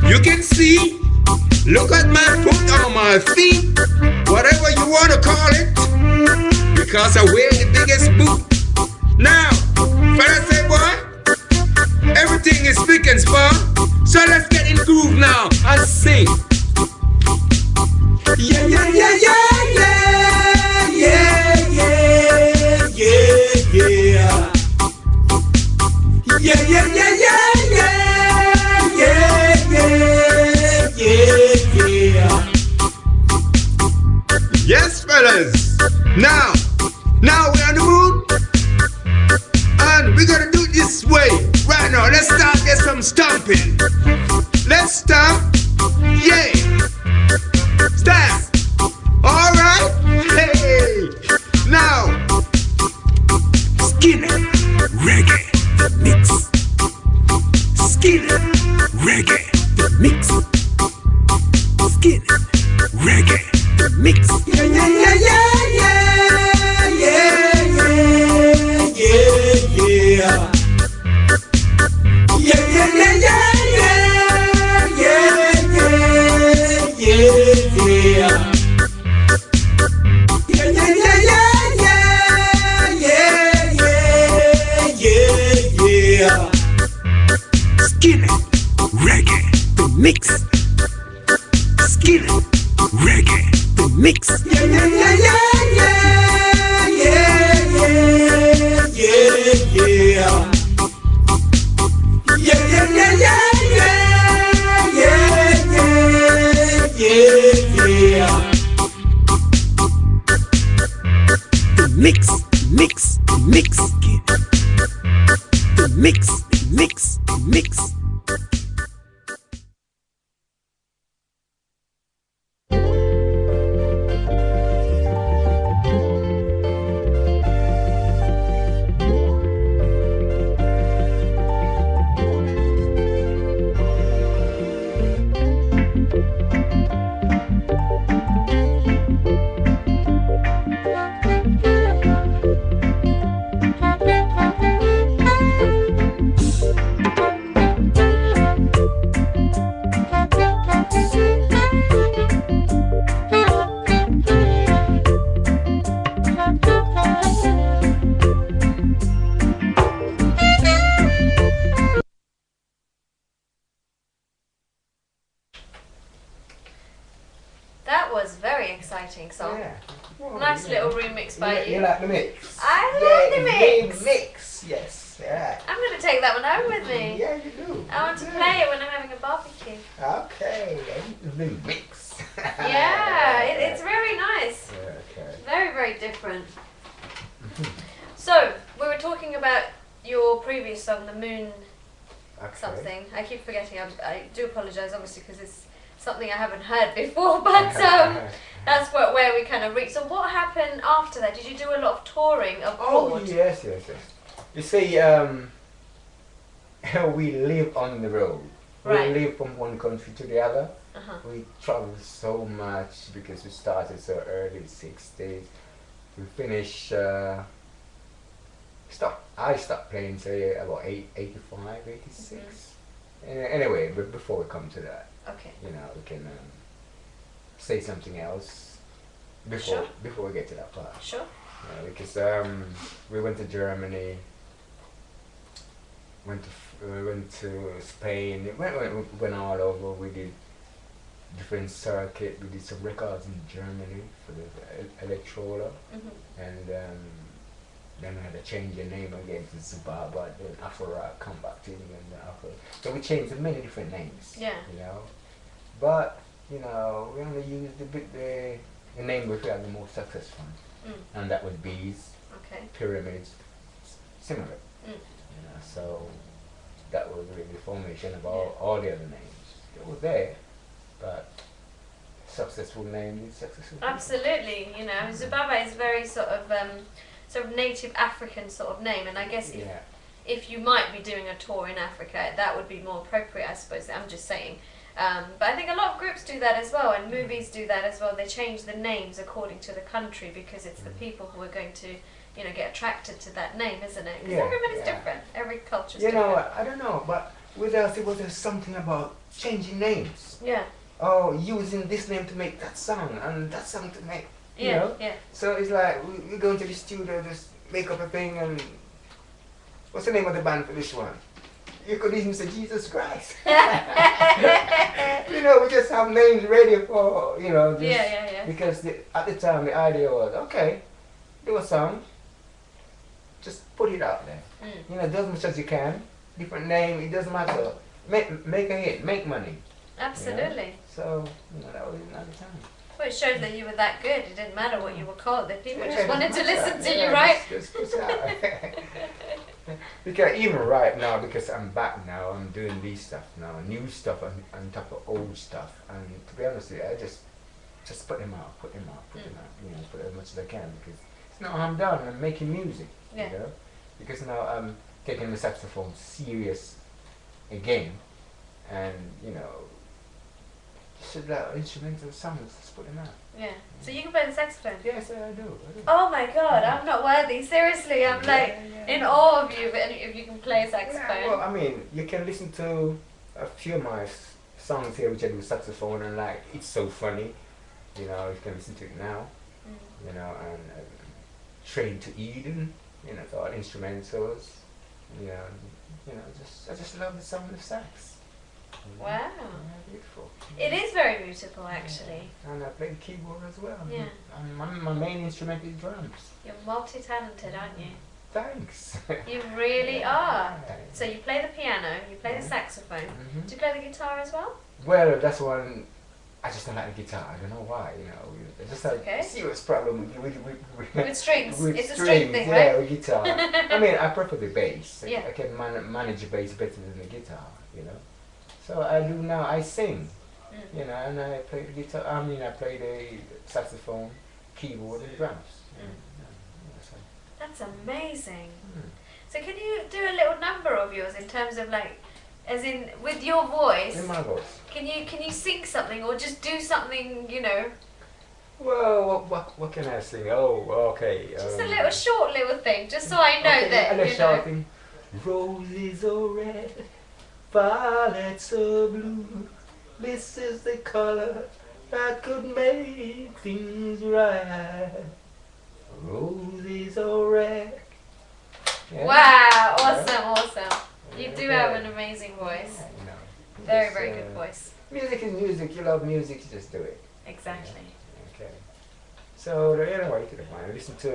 you can see, look at my foot on my feet, whatever you want to call it, because I wear the biggest boot, now, fella say, boy, everything is spick and span, so let's get in groove now and sing. Yeah, yeah, yeah, yeah, yeah, yeah, yeah, yeah, yeah. Yeah, yeah, yeah, yeah, yeah, yeah, yeah, yeah. Yes, fellas. Now we're on the moon. And we're gonna do it this way. Right now, let's start get some stomping. Let's stomp. Yeah. Stamp. Alright. Hey. Now. Skinner. Reggae. The mix. Skinner. Reggae. The mix. Skinner. Reggae. The mix. Yeah, yeah, yeah, yeah, yeah, yeah, yeah, yeah. Yeah, yeah, yeah, yeah, yeah, yeah, yeah, yeah. Yeah, yeah, yeah, yeah, yeah, yeah, yeah, yeah. Skinner, reggae, the mix. Skinner, reggae, the mix. Yeah, yeah, yeah, yeah, yeah, yeah, yeah, yeah. Yeah, yeah, yeah, yeah, yeah, yeah, yeah, yeah. The mix, mix, mix, the mix, mix, mix. exciting song. Yeah. Well, Nice yeah. little remix by You you. like the mix? I love the mix. Mix. Yes. Yeah. I'm going to take that one home with me. Yeah, you do. I want to Yeah. play it when I'm having a barbecue. Okay. The mix. Yeah, it's very nice. Okay. Very, very different. So, we were talking about your previous song, The Moon Okay. something. I keep forgetting. I do apologise, obviously, because it's something I haven't heard before, but that's where we kind of reached. So what happened after that? Did you do a lot of touring Oh abroad? yes. You see, we live on the road. Right. We live from one country to the other. Uh-huh. We travel so much because we started so early, 60s. We finish. I stopped playing say about 85, 86. Anyway, but before we come to that, Okay. you know, we can say something else Sure. before we get to that part. Sure. Because we went to Germany, went to Spain, went all over. We did different circuit. We did some records in Germany for the Electrola, and then we had to change the name again to Zubaba. Then Afro Rock come back to England. So we changed many different names. Yeah. You know, but you know we only used the name we had the most success from, and that was Bees, Okay. Pyramids, Symarip. You know, so that was really the formation of all the other names. It was there, but successful name is successful. Absolutely. You know, Zubaba is very sort of native African sort of name, and I guess if you might be doing a tour in Africa, that would be more appropriate, I suppose. I'm just saying. But I think a lot of groups do that as well, and movies do that as well. They change the names according to the country because it's the people who are going to, you know, get attracted to that name, isn't it? Because everybody's different. Every culture's You different. know, I don't know, but with us it was something about changing names. Yeah. Oh, using this name to make that song, and that song to make, you Yeah. know. Yeah. So it's like we go into the studio, just make up a thing, and what's the name of the band for this one? You could even say Jesus Christ. You know, we just have names ready for, you know, just Yeah. because at the time the idea was, okay, do a song, just put it out there. You know, do as much as you can, different name, it doesn't matter. Make a hit, make money. Absolutely. You know? So, you know, that was another time. Well, it showed that you were that good. It didn't matter what you were called. The people Yeah, just wanted to doesn't listen matter. to you, right? Just push out. Because even right now, because I'm back now, I'm doing these stuff now, new stuff on top of old stuff. And to be honest with you, I just put them out, you know, put as much as I can, because it's now I'm done, I'm making music, Yeah. you know, because now I'm taking the saxophone serious again, and, you know, should instrumental songs, just put them out. Yeah. So you can play the saxophone? Yes, I do. Oh my god, I'm not worthy. Seriously, I'm like in awe of you if you can play saxophone. Yeah, well, I mean, you can listen to a few of my songs here which I do saxophone, and like, it's so funny, you know, you can listen to it now, you know, and Train to Eden, you know, so all instrumentals, you know, I just love the sound of sax. Wow. Yeah, beautiful. It is very beautiful, actually. And I play the keyboard as well. Yeah. And my main instrument is drums. You're multi-talented, aren't you? Thanks. You really are. So you play the piano, you play the saxophone. Do you play the guitar as well? Well, that's one. I just don't like the guitar. I don't know why. You know, it's just like okay. serious problem With strings. with It's a strings, string thing, yeah, right? with guitar. I mean, I prefer the bass. Yeah. I can manage the bass better than the guitar. You know, so I do now. I sing. You know, and I play the guitar. I mean, I play the saxophone, keyboard, and drums. That's amazing. So can you do a little number of yours in terms of like, as in with your voice? In my voice. Can you sing something or just do something, you know? Well, what can I sing? Oh, okay. Just a little short little thing, just so I know that, a little you short know. thing. Roses are red, violets are blue. This is the color that could make things right. Roses are red. Yeah. Wow, awesome. You do have an amazing voice. Yeah, you know, Very, just, very good voice. Music is music. You love music, you just do it. Exactly. Okay. So anyway, to the point. I listen to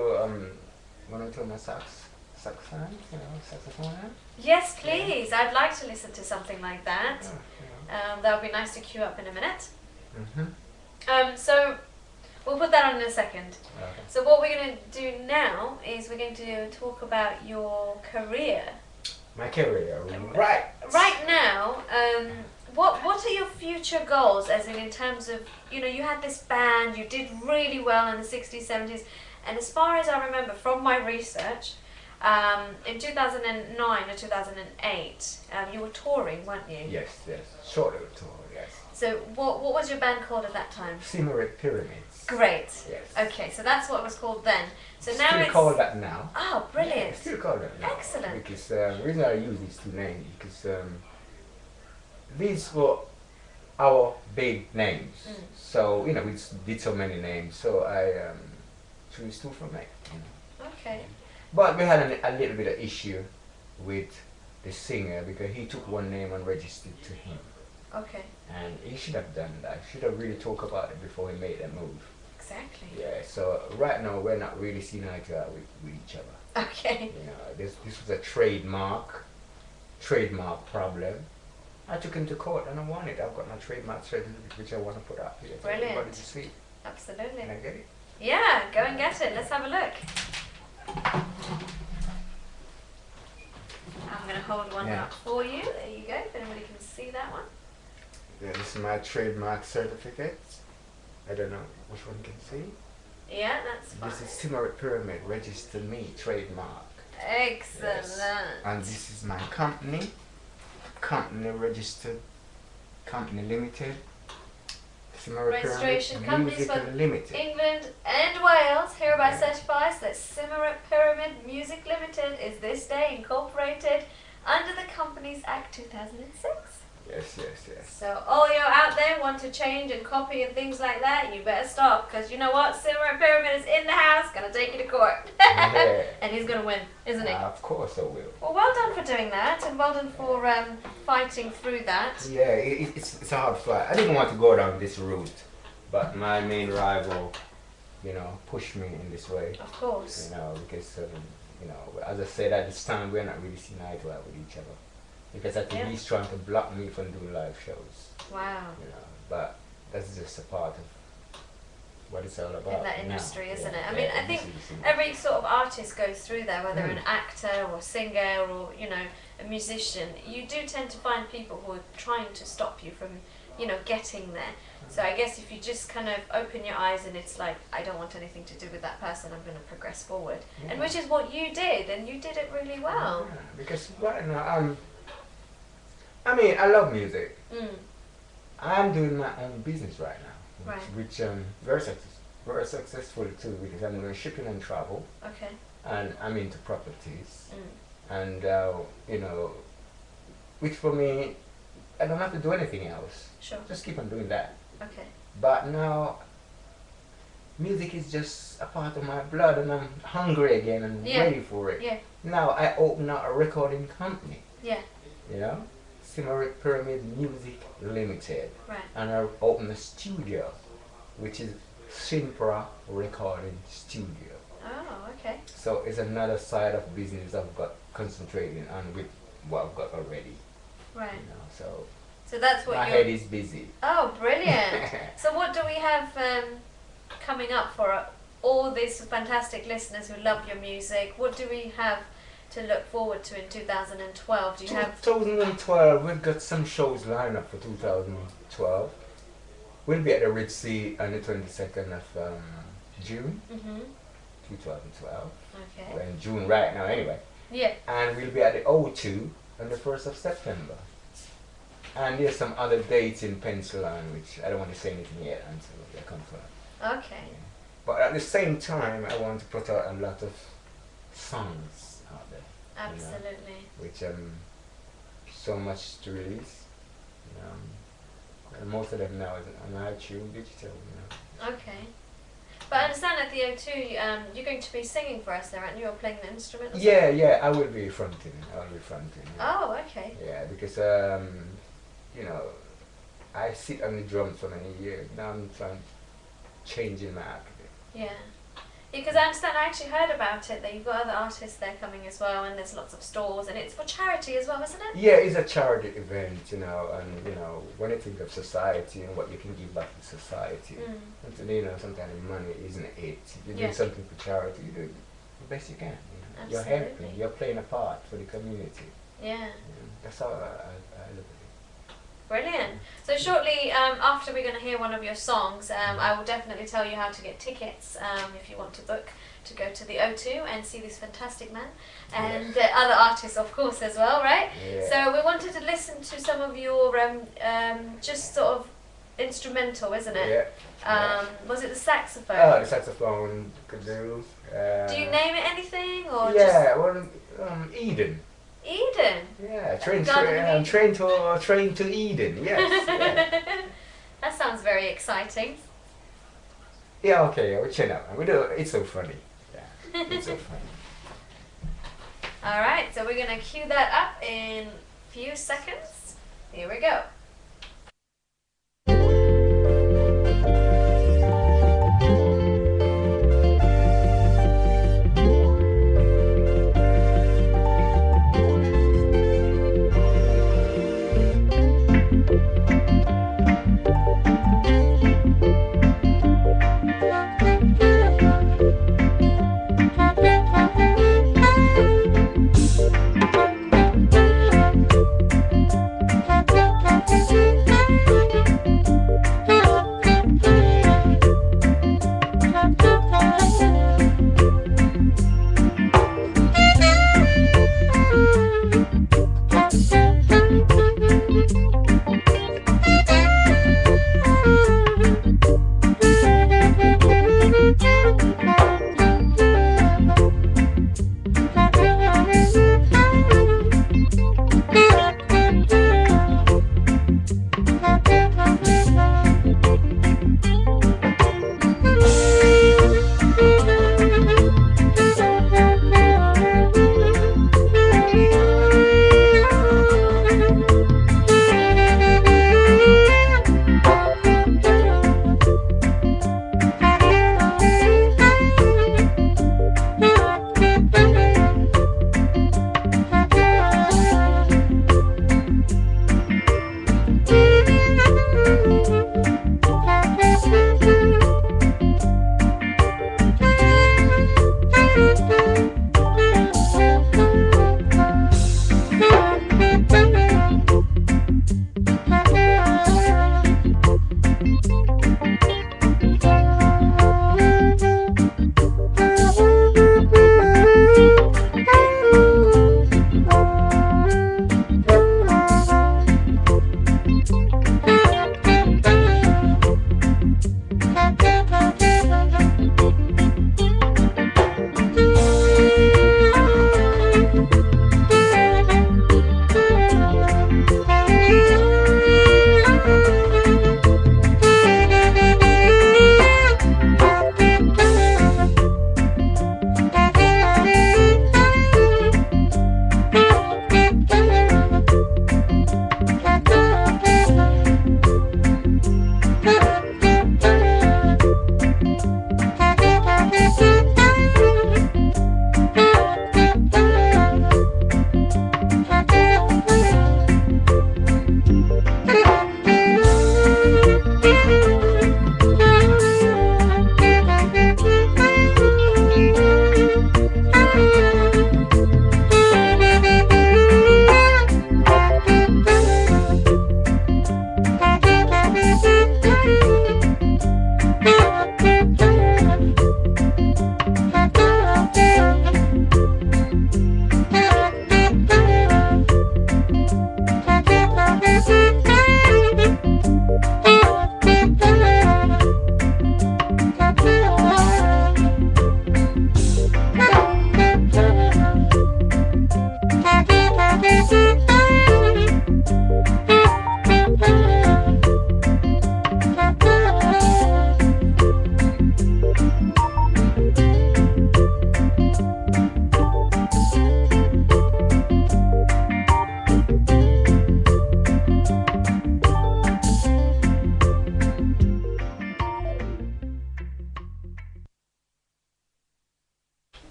one or two of my saxophone, saxophone. Yes, please. I'd like to listen to something like that. Oh, That would be nice to queue up in a minute. Mm-hmm. So we'll put that on in a second. Okay. So what we're going to do now is we're going to talk about your career. My career, right? Right now, what are your future goals? As in terms of, you had this band, you did really well in the 60s, 70s, and as far as I remember from my research, in 2009 or 2008, you were touring, weren't you? Yes. Short little tour, yes. So what was your band called at that time? Symarip Pyramids. Great. Yes. Okay, so that's what it was called then. So now Still it's called that now. Oh, brilliant. Yeah, still called that now. Excellent. Because the reason I use these two names because these were our big names. So we did so many names. So I choose two from it. Okay. But we had a little bit of issue with the singer because he took one name and registered to him. Okay. And he should have done that. Should have really talked about it before he made that move. Exactly. Yeah, so right now we're not really seeing eye to eye with each other. Okay. This was a trademark problem. I took him to court and I won it. I've got my trademark certificate which I want to put up here for Brilliant. everybody to see. Absolutely. Can I get it? Yeah, go and get it. Let's have a look. I'm going to hold one Yeah. up for you. There you go, if anybody can see that one. Yeah, this is my trademark certificate. I don't know which one you can see. Yeah, that's fine. This is Symarip Pyramid, registered me, trademark. Excellent. Yes. And this is my company registered, company limited. Symarip Registration Pyramid companies Music for Limited. England and Wales hereby Yeah. certifies that Symarip Pyramid Music Limited is this day incorporated under the Companies Act 2006. Yes. So all you out there want to change and copy and things like that, you better stop, because you know what? Symarip Pyramid is in the house, gonna take you to court. Yeah. And he's gonna win, isn't he? Of course I will. Well done for doing that, and well done for fighting through that. Yeah, it's a hard fight. I didn't want to go down this route, but my main rival, pushed me in this way. Of course. Because as I said at this time, we're not really seeing eye to eye with each other. Because I think he's trying to block me from doing live shows. Wow. But that's just a part of what it's all about. In that industry, now. isn't Yeah, it? I mean, yeah, I think this is- every sort of artist goes through there, whether an actor or singer or, a musician. You do tend to find people who are trying to stop you from, getting there. So I guess if you just kind of open your eyes and it's like, I don't want anything to do with that person, I'm going to progress forward. Yeah. And which is what you did, and you did it really well. Yeah, because right now I love music. I'm doing my own business right now, which very successful too, because I'm doing shipping and travel, Okay. and I'm into properties, and which for me, I don't have to do anything else. Sure. Just keep on doing that. Okay. But now, music is just a part of my blood, and I'm hungry again and Yeah. ready for it. Yeah. Now I open up a recording company. Yeah. Symarip Pyramid Music Limited. Right. And I opened a studio, which is Simpra Recording Studio. Oh, okay. So it's another side of business I've got concentrating on with what I've got already. Right. So So that's what my you're... head is busy. Oh, brilliant. So what do we have coming up for all these fantastic listeners who love your music? What do we have to look forward to in 2012? Do you have... 2012, we've got some shows lined up for 2012. We'll be at the Red Sea on the 22nd of June, 2012. Okay. We're in June right now anyway. Yeah. And we'll be at the O2 on the 1st of September. And there's some other dates in Pennsylvania, which I don't want to say anything yet until they're confirmed. Okay. But at the same time, I want to put out a lot of songs out there. Absolutely. Which so much to release. And most of them now is on iTunes digital. Okay. But I understand at the O2, you're going to be singing for us there, aren't you? Or playing the instrument? Or Yeah, I will be fronting. Yeah. Oh, okay. Yeah, because I sit on the drums for many years. Now I'm changing my act. Yeah. Because I understand, I actually heard about it, that you've got other artists there coming as well, and there's lots of stalls, and it's for charity as well, isn't it? Yeah, it's a charity event, you know, and you know, when you think of society and what you can give back to society, and, you know, sometimes money isn't it. You do something for charity, you do the best you can. You know? You're helping, you're playing a part for the community. Yeah. That's how I look at it. Brilliant. So shortly after we're going to hear one of your songs, I will definitely tell you how to get tickets if you want to book to go to the O2 and see this fantastic man and other artists, of course, as well, right? Yeah. So we wanted to listen to some of your just sort of instrumental, isn't it? Yeah. Was it the saxophone? Oh, the saxophone, kazoo. Do you name it anything or Yeah, well, Eden. Eden? Yeah, train to Eden. Yes. Yeah. That sounds very exciting. Yeah. Okay. We'll chin up. We do. It's so funny. Yeah. It's so funny. All right. So we're gonna cue that up in a few seconds. Here we go.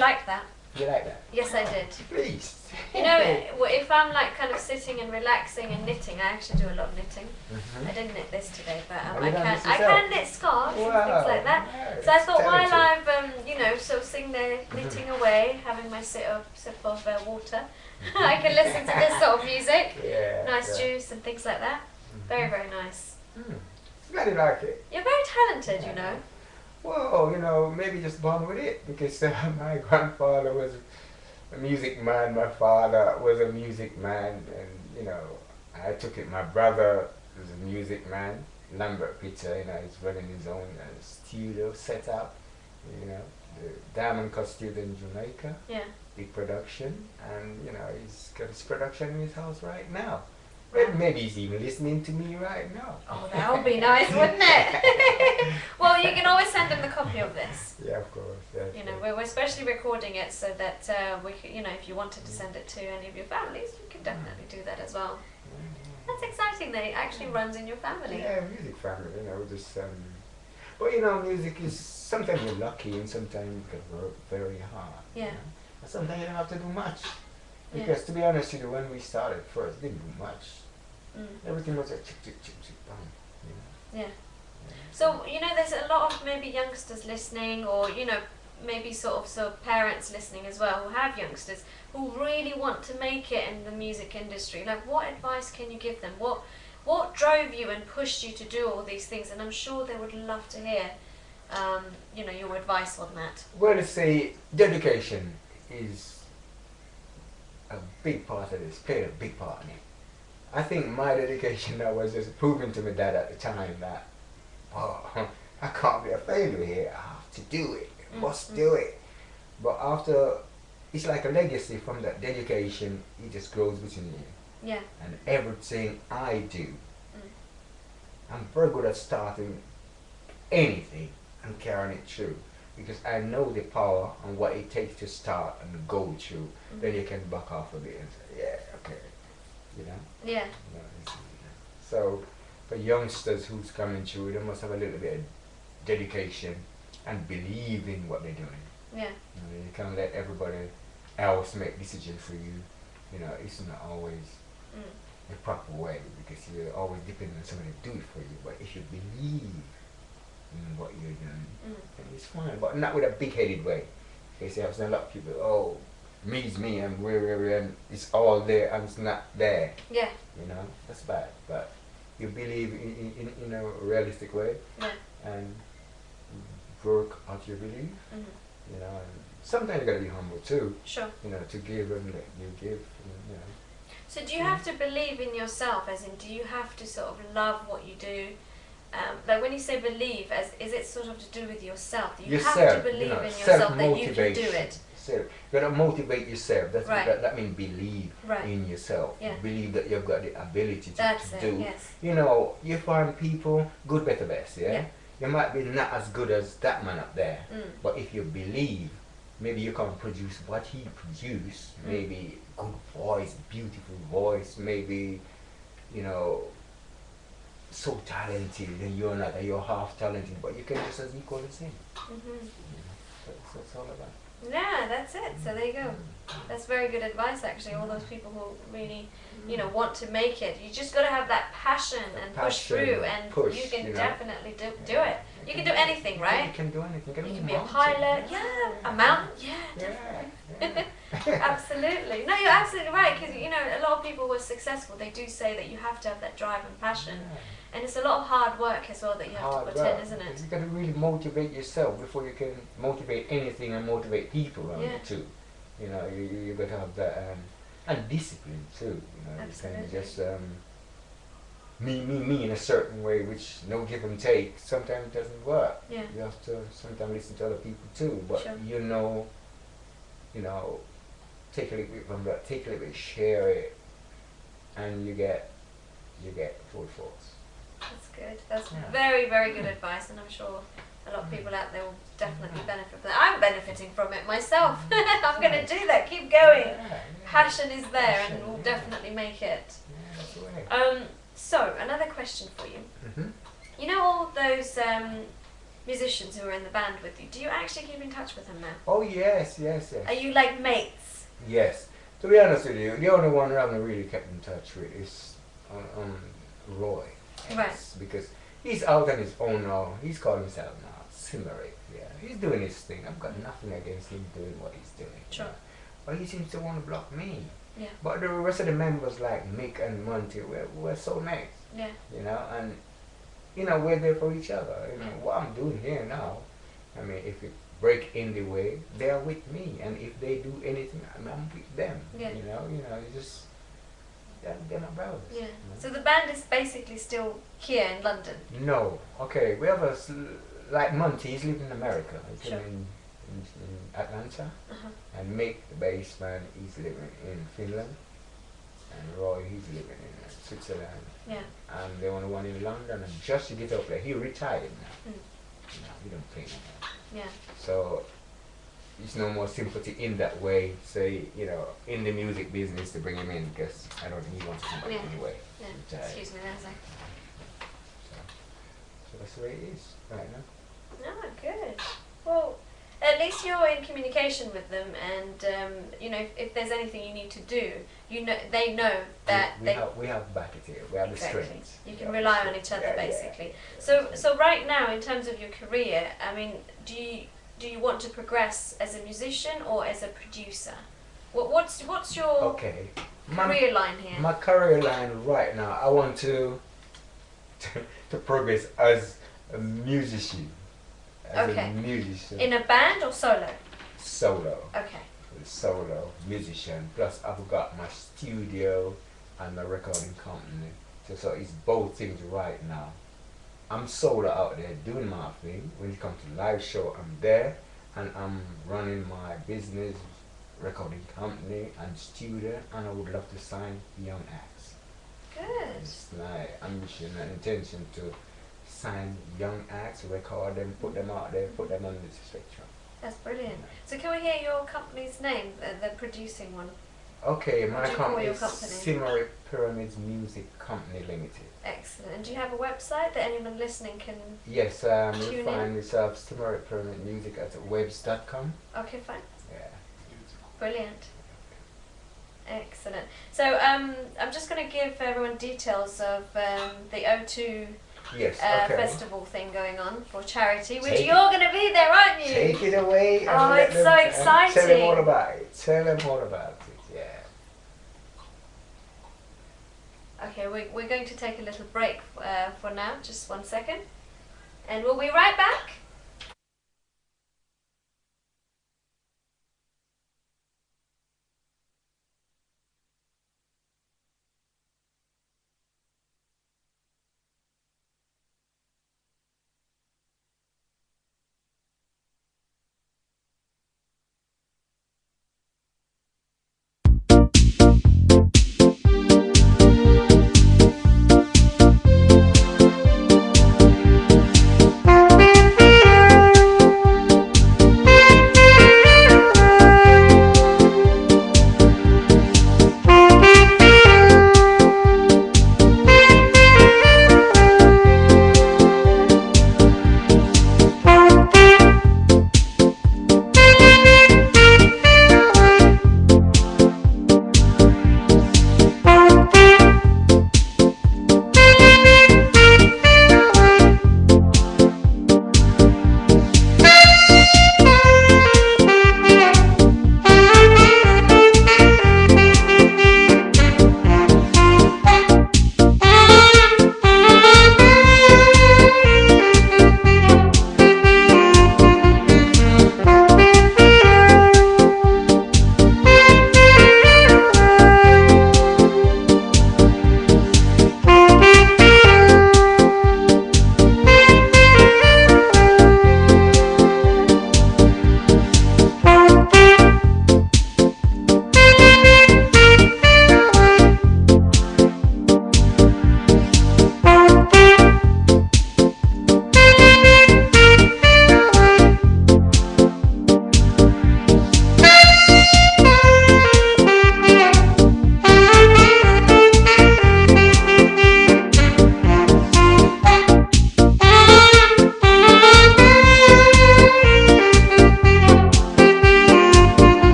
like that. You like that? Yes, I did. Please. You know, if I'm like kind of sitting and relaxing and knitting, I actually do a lot of knitting. I didn't knit this today, but Oh, I you done can this I yourself? can knit scarves and Wow. things like that. Yeah, So I thought while talented. I've you know, sort of sitting there knitting away, having my sip of water, I can listen to this sort of music, Yeah. nice yeah. juice and things like that. Very, very nice. Glad you like it. You're very talented, you know. Well, you know, maybe just born with it because my grandfather was a music man, my father was a music man, and you know, I took it. My brother was a music man, Lambert PITTER, you know, he's running his own studio setup, you know, the Diamond Cut Studio in Jamaica, Yeah. big production, and you know, he's got his production in his house right now. Well, maybe he's even listening to me right now. Oh, that would be nice, wouldn't it? Well, you can always send them the copy of this. Yeah, of course. Yeah, You know, we're especially recording it so that we, you know, if you wanted to send it to any of your families, you can definitely do that as well. That's exciting that it actually runs in your family. Yeah, music family, you know, just but you know, music is sometimes you're lucky and sometimes you can work very hard. Yeah. You know? And sometimes you don't have to do much. Yeah. Because to be honest with you, when we started first, didn't do much. Mm. Everything was a chick chick chick chick bang. You know? Yeah. So, you know, there's a lot of maybe youngsters listening, or, you know, maybe sort of parents listening as well who have youngsters who really want to make it in the music industry. Like, what advice can you give them? What drove you and pushed you to do all these things? And I'm sure they would love to hear, you know, your advice on that. Well, let's say dedication is a big part of this, played a big part in it. I think my dedication now was just proving to my dad at the time that, oh, I can't be a failure here. I have to do it. I must do it. But after, it's like a legacy from that dedication. It just grows within you. Yeah. And everything I do, I'm very good at starting anything and carrying it through. Because I know the power and what it takes to start and go through. Then you can back off a bit and say, yeah, okay. You know? Yeah. So for youngsters who's coming through, they must have a little bit of dedication and believe in what they're doing. Yeah. You know, you can't let everybody else make decisions for you. You know, it's not always the proper way because you're always depending on somebody to do it for you. But if you believe in what you're doing, then it's fine. But not with a big-headed way. Because you have a lot of people, oh, me's me and and it's all there and it's not there. Yeah. You know, that's bad. But you believe in a realistic way and work out your belief. You know, and sometimes you gotta be humble too. Sure. You know, to give and let you give. And, you know. So do you have to believe in yourself, as in, do you have to sort of love what you do? Like when you say believe, is it sort of to do with yourself? You have to believe in yourself that you can do it. You gotta motivate yourself. That's Right. that means believe in yourself. Yeah. Believe that you've got the ability to do. Yes. You know, you find people good, better, best. Yeah. You might be not as good as that man up there, but if you believe, maybe you can produce what he produced. Maybe good voice, beautiful voice. Maybe, you know, so talented and you're not, and you're half talented, but you can just as equal as him. You know, that's all about. Yeah, that's it. So there you go. That's very good advice, actually. All those people who really, you know, want to make it. You just got to have that passion and push through, and you can definitely do it. You can do anything, right? You can do anything. You can be a pilot. Yeah, a mountain. Yeah, definitely. Absolutely. No, you're absolutely right. Because you know, a lot of people who are successful, they do say that you have to have that drive and passion. And it's a lot of hard work as well that you have to put in, isn't it? You got to really motivate yourself before you can motivate anything and motivate people around you too. You know, you got to have that and discipline too. You know, Absolutely. you can't just me in a certain way, which no give and take. Sometimes it doesn't work. Yeah. You have to sometimes listen to other people too. But you know, take a little bit from that, take a little bit, share it, and you get full force. That's good. That's very, very good advice, and I'm sure a lot of people out there will definitely benefit from that. I'm benefiting from it myself. I'm going to do that. Keep going. Passion is there, and we'll definitely make it. That's the way. So another question for you. You know all those musicians who are in the band with you, do you actually keep in touch with them now? Oh yes. Are you like mates? Yes. To be honest with you, the only one I haven't really kept in touch with is Roy. Right. Yes, because he's out on his own now. He's called himself now Symarip. Yeah. He's doing his thing. I've got nothing against him doing what he's doing. Sure. Yeah. But he seems to want to block me. Yeah. But the rest of the members like Mick and Monty, we're so nice. Yeah. You know, and we're there for each other. What I'm doing here now, I mean, if it break in the way, they are with me, and if they do anything, I'm with them. Yeah. It's just they're my brothers. Yeah. you know. So the band is basically still here in London. No, okay, we have like Monty. He's living in America. He's Sure. living in Atlanta, Uh-huh. and Mick, the bass man, he's living in Finland, and Roy, he's living in Switzerland. Yeah. I'm the only one in London, and just to get up there, he retired now. Mm. He don't play no more. Yeah. So there's no more sympathy in that way, say, in the music business to bring him in, because I don't think he wants to come back Yeah. anyway. Yeah. Retired. Excuse me, there's So that's the way it is right now. No, good. Well, at least you're in communication with them, and if there's anything you need to do, they know that we have back it here. We have exactly. the strength. You We can have the rely on strength. each other, Yeah, basically. yeah. So right now, in terms of your career, I mean, do you want to progress as a musician or as a producer? What's your Okay. career line here? My career line right now, I want to progress as a musician. Okay. A musician. In a band or solo? Solo. Okay. Solo musician. Plus I've got my studio and my recording company. So it's both things right now. I'm solo out there doing my thing. When it comes to live show, I'm there, and I'm running my business, recording company and studio, and I would love to sign young acts. Good. It's my ambition and intention to sign young acts, record them, put them out there, put them on the spectrum. That's brilliant. So can we hear your company's name, the producing one? Okay, What my do you call company your is company? Symarip Pyramids Music Company Limited. Excellent. And do you have a website that anyone listening can... Yes, Tune you'll in. find yourself Symarip Pyramid Music at webs.com. Okay, fine. Yeah. Brilliant. Excellent. So I'm just going to give everyone details of the O2 Yes, okay. festival thing going on for charity, which Take you're going to be there, aren't you? Take it away. And Oh, let it's them- so and Tell exciting. them all about it. Tell them all about it. Yeah. Okay, we're going to take a little break for now, just 1 second, and we'll be right back.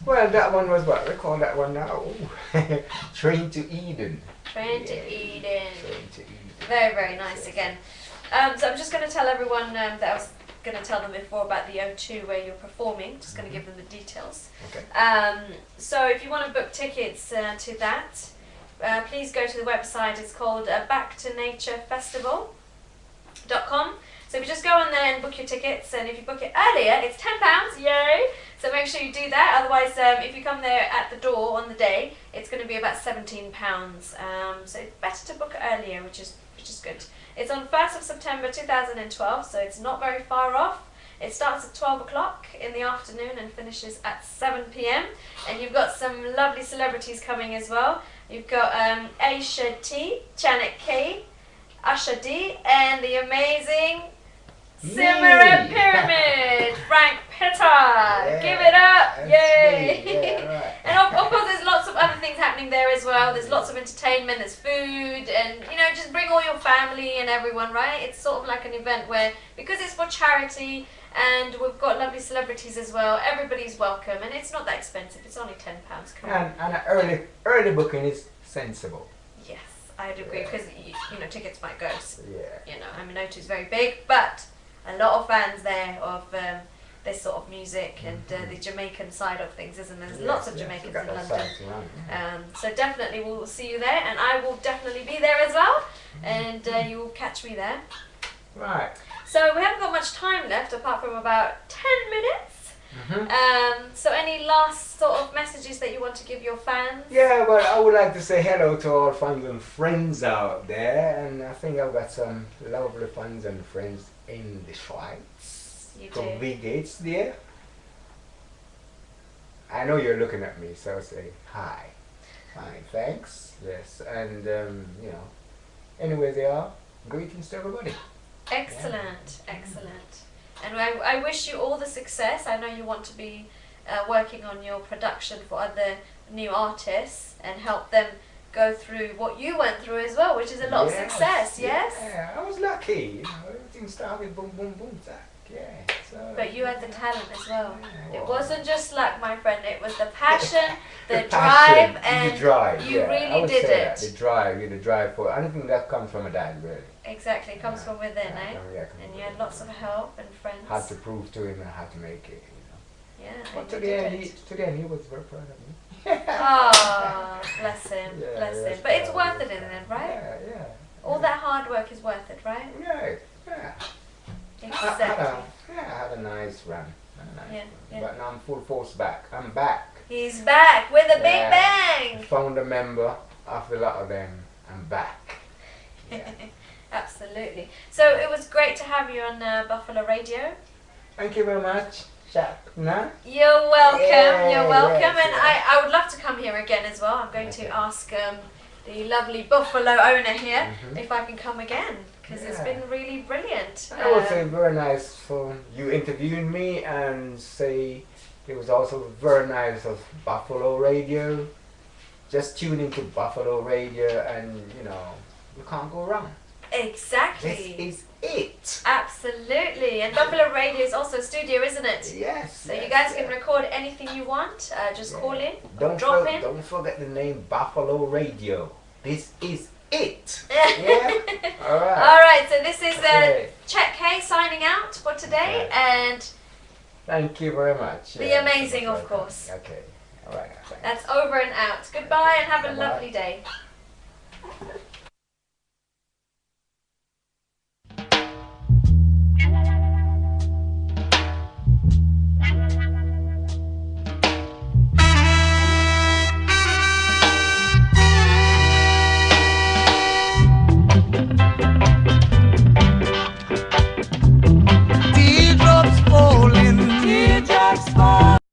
Well, that one was what we call that one now. Train to Eden. Train to Eden. Train to Eden. Very, very nice again. So I'm just going to tell everyone that I was going to tell them before about the O2 where you're performing. Just going to give them the details. Okay. So if you want to book tickets to that, please go to the website. It's called backtoniturefestival.com. So if you just go on there and book your tickets, and if you book it earlier, it's £10, yay! So make sure you do that. Otherwise, if you come there at the door on the day, it's going to be about £17. So it's better to book it earlier, which is good. It's on 1st of September 2012, so it's not very far off. It starts at 12 o'clock in the afternoon and finishes at 7 p.m. And you've got some lovely celebrities coming as well. You've got Aisha T, Janet K, Asha D, and the amazing Symarip Pyramid, Frank Pitter. Yeah, Give it up, that's yay! me, yeah, right. And of course, there's lots of other things happening there as well. There's lots of entertainment, there's food, and just bring all your family and everyone, right? It's sort of like an event where, because it's for charity and we've got lovely celebrities as well, everybody's welcome, and it's not that expensive. It's only £10. Come on. And an early booking is sensible. Yes, I'd agree, because tickets might go. Yeah. O2 is very big, but a lot of fans there of this sort of music and the Jamaican side of things, isn't there? There's lots of Jamaicans in London. So definitely we'll see you there, and I will definitely be there as well, and you will catch me there. Right. So we haven't got much time left, apart from about 10 minutes. So any last sort of messages that you want to give your fans? Yeah, well, I would like to say hello to all fans and friends out there, and I think I've got some lovely fans and friends in the Schweiz. You From do. V Gates there. I know you're looking at me, so I'll say hi. Fine, thanks. Yes, and anyway they are. Greetings to everybody. Excellent, excellent. And I wish you all the success. I know you want to be working on your production for other new artists and help them go through what you went through as well, which is a lot of success, yes? Yeah, I was lucky. Everything started boom, boom, boom, zack. Yeah. So, But you had the talent as well. Yeah, It wasn't just luck, my friend. It was the passion, the passion, drive, and the drive, you I really would did say it. that, the drive for anything that comes from a dad, really. Exactly, it comes from within, Yeah, eh? yeah, come And from you had within. lots of help and friends. Had to prove to him and had to make it. Yeah, But and to you the did end, it. he was very proud of me. Oh, bless him, Yeah, bless yes, him. But it's proud, worth it yes, in the end, proud. right? Yeah. All that hard work is worth it, right? Yeah. I Exactly. had a nice run. Yeah. But now I'm full force back. I'm back. He's back with a big Yeah. bang! Found a member after a lot of them. I'm back. Yeah. Absolutely. So it was great to have you on Buffalo Radio. Thank you very much. Shapna. You're welcome. Yeah, You're welcome, yes, and yeah. I would love to come here again as well. I'm going Okay. to ask the lovely Buffalo owner here Mhm. if I can come again, because it's Yeah. been really brilliant. I would say very nice for you interviewing me, and say it was also very nice of Buffalo Radio. Just tune into Buffalo Radio, and you can't go wrong. Exactly. This is it. Absolutely. And Buffalo Radio is also a studio, isn't it? Yes. So you yes, guys can yes. record anything you want. Just Yeah. call in, or Don't drop in. Don't forget the name Buffalo Radio. This is it. Yeah. All right. All right. So this is Okay. Chet K signing out for today, Okay. and Thank you very much. The Yeah, amazing, most of welcome. course. Okay. All right. Thanks. that's over and out. Goodbye, and have a Bye-bye. lovely day.